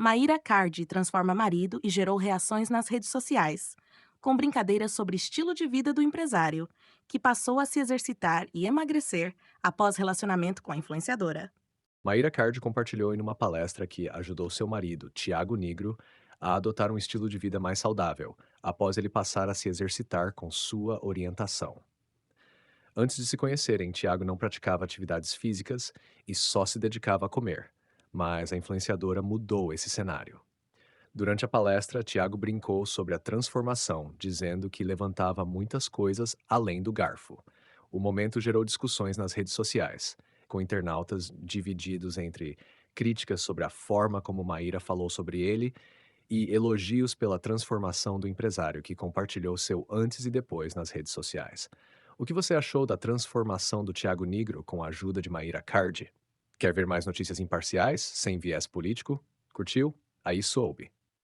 Maíra Cardi transforma marido e gerou reações nas redes sociais, com brincadeiras sobre estilo de vida do empresário, que passou a se exercitar e emagrecer após relacionamento com a influenciadora. Maíra Cardi compartilhou em uma palestra que ajudou seu marido, Tiago Nigro, a adotar um estilo de vida mais saudável, após ele passar a se exercitar com sua orientação. Antes de se conhecerem, Tiago não praticava atividades físicas e só se dedicava a comer, mas a influenciadora mudou esse cenário. Durante a palestra, Tiago brincou sobre a transformação, dizendo que levantava muitas coisas além do garfo. O momento gerou discussões nas redes sociais, com internautas divididos entre críticas sobre a forma como Maíra falou sobre ele e elogios pela transformação do empresário, que compartilhou seu antes e depois nas redes sociais. O que você achou da transformação do Tiago Nigro com a ajuda de Maíra Cardi? Quer ver mais notícias imparciais, sem viés político? Curtiu? Aí soube.